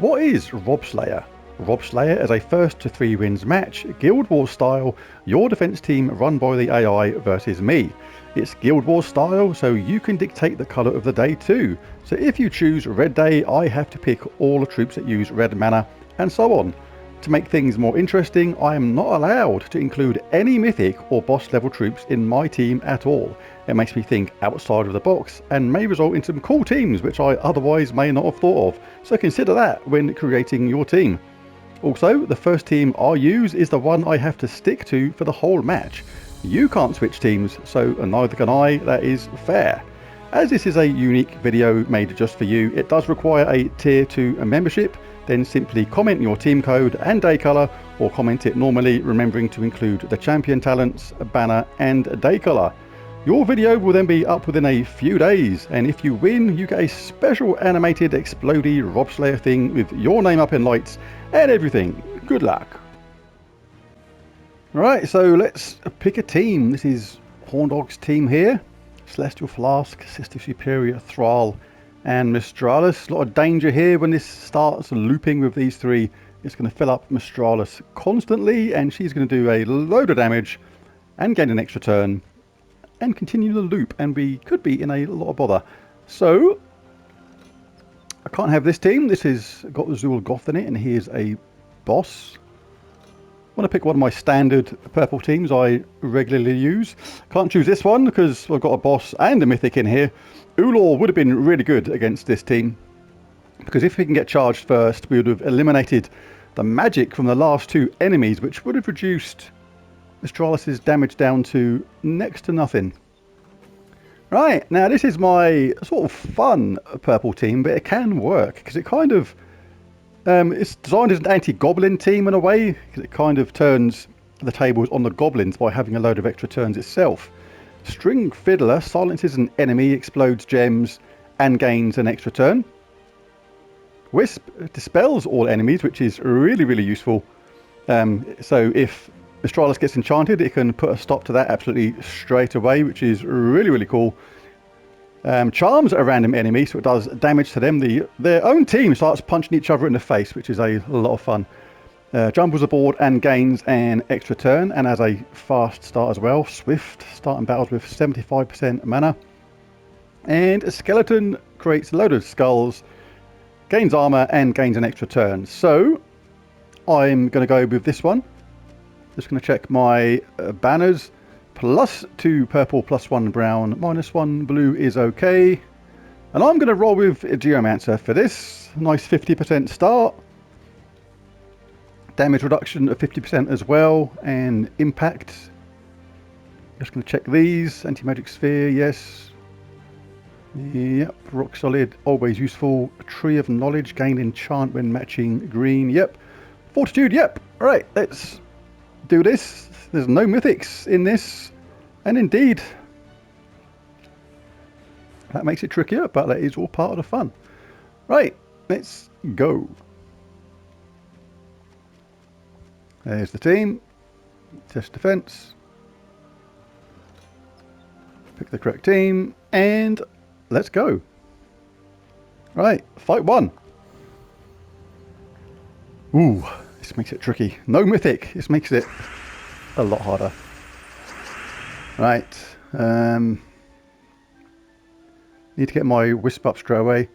What is Robslayer? Robslayer is a first to 3 wins match, Guild Wars style, your defense team run by the AI versus me. It's Guild Wars style, so you can dictate the color of the day too. So if you choose red day, I have to pick all the troops that use red mana, and so on. To make things more interesting, I am not allowed to include any mythic or boss level troops in my team at all. It makes me think outside of the box and may result in some cool teams which I otherwise may not have thought of, so consider that when creating your team. Also, the first team I use is the one I have to stick to for the whole match. You can't switch teams, so neither can I. That is fair. As this is a unique video made just for you, it does require a tier 2 membership. Then simply comment your team code and day colour, or comment it normally, remembering to include the champion talents, banner and day colour. Your video will then be up within a few days, and if you win, you get a special animated explodey Robslayer thing with your name up in lights and everything. Good luck. Right, so let's pick a team. This is Horndog's team here. Celestial Flask, Sister Superior, Thrall and Mistralis. A lot of danger here when this starts looping with these three. It's going to fill up Mistralis constantly, and she's going to do a load of damage and gain an extra turn and continue the loop, and we could be in a lot of bother. So I can't have this team. This has got Zul Goth in it, and he is a boss. I want to pick one of my standard purple teams I regularly use. Can't choose this one because I've got a boss and a mythic in here. Ulor would have been really good against this team, because if we can get charged first, we would have eliminated the magic from the last 2 enemies, which would have reduced Mistralis's damage down to next to nothing. Right, now this is my sort of fun purple team, but it can work because it kind of it's designed as an anti-goblin team in a way, because it kind of turns the tables on the goblins by having a load of extra turns itself. String Fiddler silences an enemy, explodes gems and gains an extra turn. Wisp dispels all enemies, which is really useful. So if Mistralis gets enchanted, it can put a stop to that absolutely straight away, which is really cool. Charms a random enemy, so it does damage to them. Their own team starts punching each other in the face, which is a lot of fun. Jumbles aboard and gains an extra turn, and as a fast start as well. Swift, starting battles with 75% mana. And a Skeleton creates a load of skulls, gains armor and gains an extra turn. So I'm going to go with this one. Just going to check my banners. +2 purple, +1 brown, -1 blue is okay. And I'm going to roll with Geomancer for this. Nice 50% start. Damage reduction of 50% as well, and impact. Just going to check these. Anti-magic sphere, yes. Yep, rock solid, always useful. Tree of knowledge, gain enchant when matching green, yep. Fortitude, yep. Alright, let's do this. There's no mythics in this, and indeed that makes it trickier, but that is all part of the fun. Right, let's go. There's the team. Test defense. Pick the correct team and let's go. Right, fight 1. Ooh, this makes it tricky. No mythic. This makes it a lot harder. Right. Need to get my Wisp up straight away.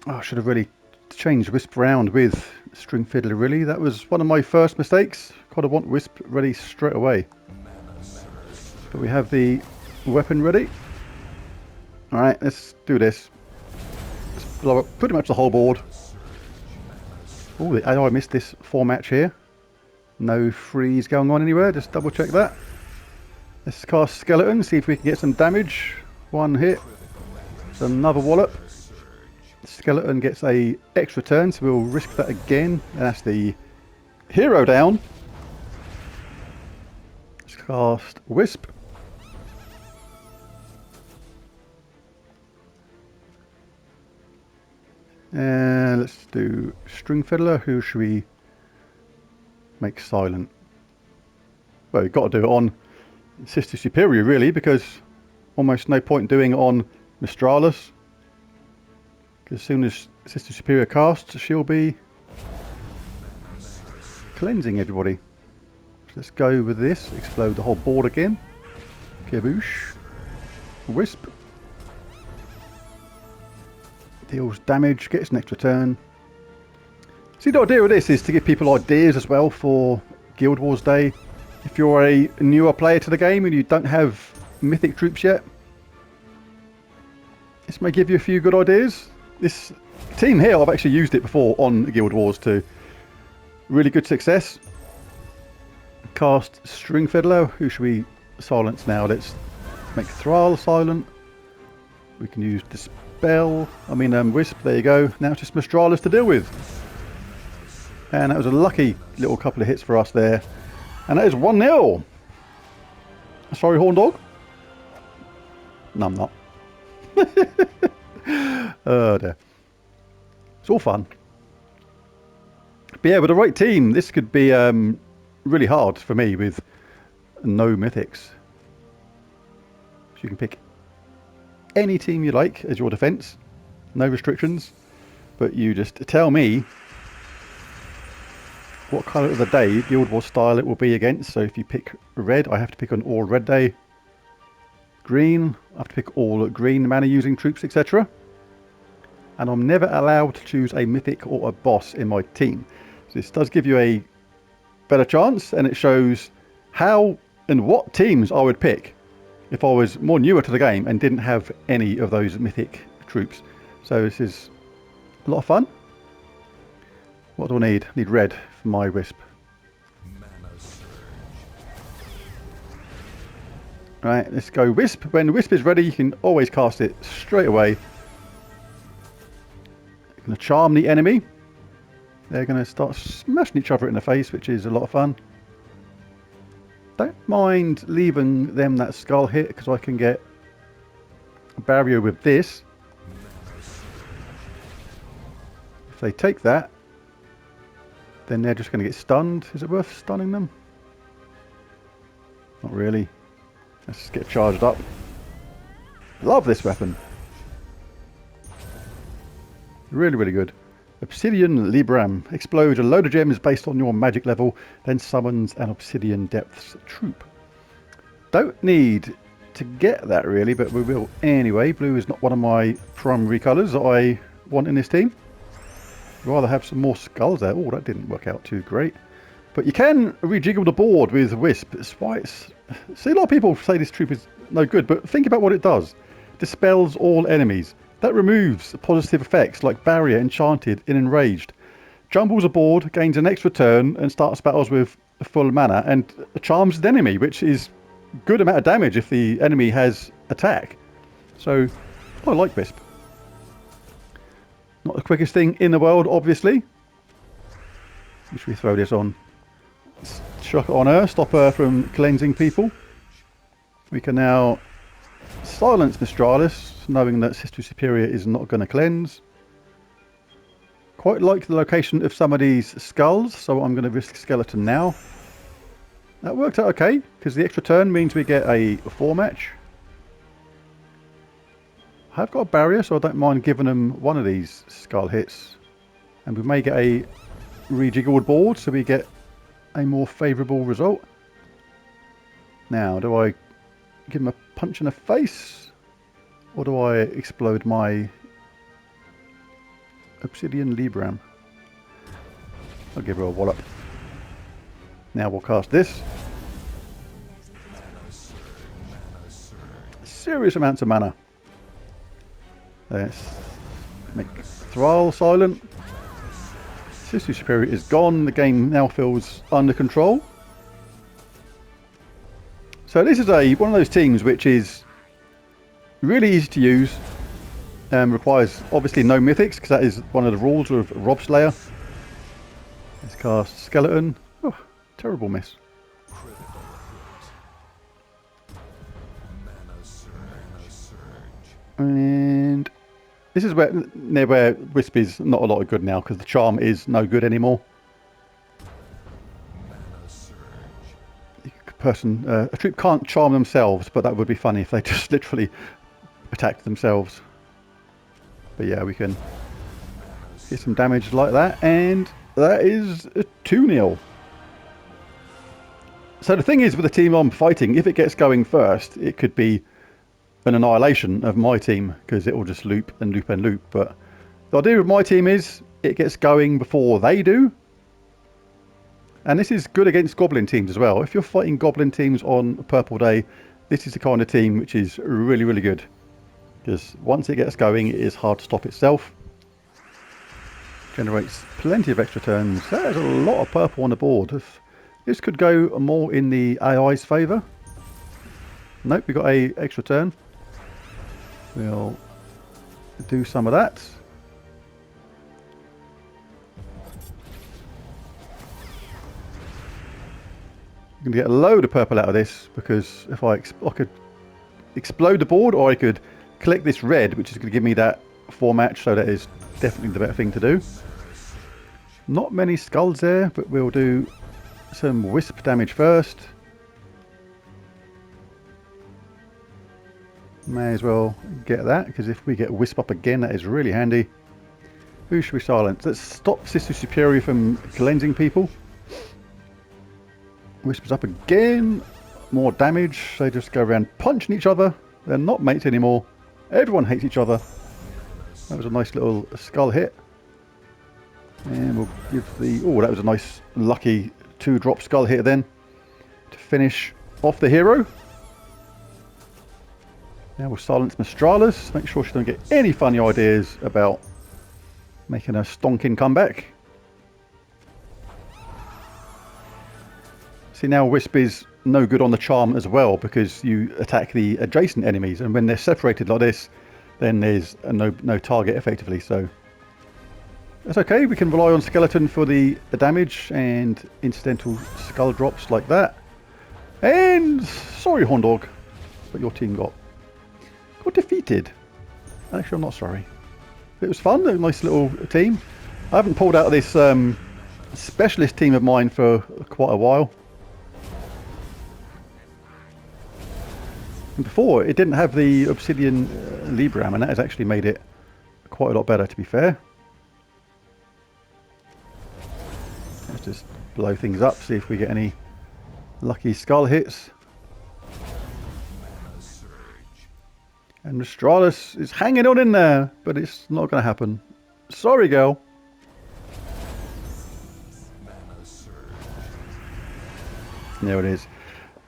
Oh, I should have really changed Wisp around with String Fiddler, really. That was one of my first mistakes. Kind of want Wisp ready straight away. But we have the weapon ready. Alright, let's do this. Let's blow up pretty much the whole board. Oh, I missed this 4 match here. No freeze going on anywhere, just double check that. Let's cast Skeleton, see if we can get some damage. 1 hit. Another wallop. Skeleton gets a extra turn, so we'll risk that again. And that's the hero down. Let's cast Wisp. And let's do String Fiddler. Who should we make silent? Well, we've got to do it on Sister Superior, really, because almost no point doing it on Mistralis. Because as soon as Sister Superior cast, she'll be cleansing everybody. So let's go with this. Explode the whole board again. Kaboosh. Wisp. Deals damage, gets an extra turn. See, the idea of this is to give people ideas as well for Guild Wars Day. If you're a newer player to the game and you don't have mythic troops yet, this may give you a few good ideas. This team here, I've actually used it before on Guild Wars to really good success. Cast String Fiddler. Who should we silence now? Let's make Thrall silent. We can use Dispel. Wisp. There you go. Now it's just Mistralis to deal with. And that was a lucky little couple of hits for us there. And that is 1-0. Sorry, Horn Dog. No, I'm not. Oh dear. It's all fun. But yeah, with the right team, this could be really hard for me with no mythics. So you can pick any team you like as your defense. No restrictions. But you just tell me what colour of the day, Guild Wars style it will be against. So if you pick red, I have to pick an all red day. Green, I have to pick all green mana using troops, etc. And I'm never allowed to choose a mythic or a boss in my team. So this does give you a better chance, and it shows how and what teams I would pick if I was more newer to the game and didn't have any of those mythic troops. So this is a lot of fun. What do I need? I need red for my Wisp. Right, let's go Wisp. When Wisp is ready, you can always cast it straight away. You're going to charm the enemy. They're going to start smashing each other in the face, which is a lot of fun. Don't mind leaving them that skull hit, because I can get a barrier with this. If they take that, then they're just going to get stunned. Is it worth stunning them? Not really. Let's just get charged up. Love this weapon. Really, really good. Obsidian Libram. Explodes a load of gems based on your magic level, then summons an Obsidian Depths troop. Don't need to get that really, but we will anyway. Blue is not one of my primary colours that I want in this team. I'd rather have some more skulls there. Oh, that didn't work out too great. But you can rejiggle the board with Wisp. See, a lot of people say this troop is no good, but think about what it does. Dispels all enemies. That removes positive effects like Barrier, Enchanted, and Enraged. Jumbles a board, gains an extra turn, and starts battles with full mana, and charms the enemy, which is a good amount of damage if the enemy has attack. So, I like Wisp. Not the quickest thing in the world, obviously. Should we throw this on? Chuck it on her, stop her from cleansing people. We can now silence Mistralis, knowing that Sister Superior is not going to cleanse. Quite like the location of some of these skulls, so I'm going to risk Skeleton now. That worked out okay, because the extra turn means we get a 4-match. I have got a barrier, so I don't mind giving them one of these skull hits. And we may get a rejiggled board, so we get a more favourable result. Now, do I give him a punch in the face? Or do I explode my Obsidian Libram? I'll give her a wallop. Now we'll cast this. Serious amounts of mana. Let's make Thrall silent. Sister Superior is gone. The game now feels under control. So this is one of those teams which is really easy to use. Requires obviously no mythics, because that is one of the rules of Robslayer. Let's cast Skeleton. Oh, terrible miss. And this is where Wisp is not a lot of good now, because the charm is no good anymore. A troop can't charm themselves, but that would be funny if they just literally attacked themselves. But yeah, we can Get some damage like that, and that is a 2-0. So the thing is with the team I'm fighting, if it gets going first, it could be an annihilation of my team because it will just loop and loop and loop. But the idea with my team is it gets going before they do. And this is good against goblin teams as well. If you're fighting goblin teams on a purple day, this is the kind of team which is really, really good. Because once it gets going, it is hard to stop itself. Generates plenty of extra turns. That is a lot of purple on the board. This could go more in the AI's favour. Nope, we got a extra turn. We'll do some of that. I'm going to get a load of purple out of this because if I could explode the board, or I could collect this red, which is going to give me that 4 match, so that is definitely the better thing to do. Not many skulls there, but we'll do some wisp damage first. May as well get that, because if we get wisp up again, that is really handy. Who should we silence? Let's stop Sister Superior from cleansing people. Wisp is up again. More damage. They just go around punching each other. They're not mates anymore. Everyone hates each other. That was a nice little skull hit. And we'll give the... Oh, that was a nice lucky 2-drop skull hit then. To finish off the hero. Now we'll silence Mistralis. Make sure she doesn't get any funny ideas about making a stonking comeback. See, now Wisp is no good on the charm as well, because you attack the adjacent enemies, and when they're separated like this, then there's no target effectively. So that's okay. We can rely on Skeleton for the damage and incidental skull drops like that. And sorry, Horndog, but your team got defeated. Actually, I'm not sorry. It was fun. A nice little team. I haven't pulled out of this specialist team of mine for quite a while. And before, it didn't have the Obsidian Libram, and that has actually made it quite a lot better, to be fair. Let's just blow things up, see if we get any lucky skull hits. And Mistralis is hanging on in there, but it's not going to happen. Sorry, girl. There it is.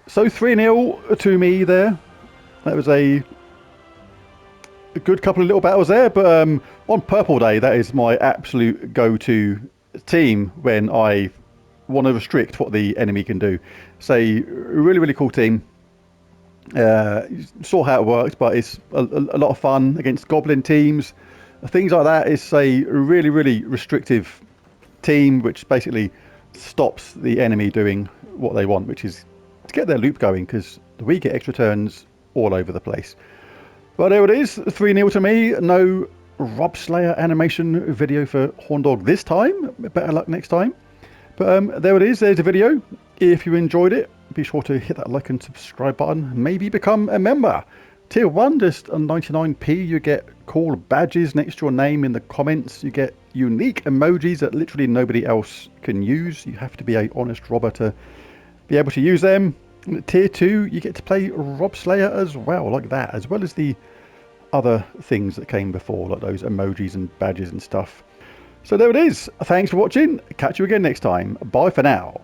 So 3-0 to me there. That was a good couple of little battles there, but on Purple Day, that is my absolute go-to team when I want to restrict what the enemy can do. It's a really, really cool team. You saw how it works, but it's a lot of fun against goblin teams. Things like that. It's a really, really restrictive team, which basically stops the enemy doing what they want, which is to get their loop going, because we get extra turns all over the place. But there it is, 3-0 to me. No Robslayer animation video for Horndog this time. Better luck next time. But there it is, there's the video. If you enjoyed it, be sure to hit that like and subscribe button. Maybe become a member. Tier 1, just a 99p. You get cool badges next to your name in the comments. You get unique emojis that literally nobody else can use. You have to be an honest robber to be able to use them. Tier 2, you get to play Robslayer as well, like that, as well as the other things that came before, like those emojis and badges and stuff. So there it is. Thanks for watching. Catch you again next time. Bye for now.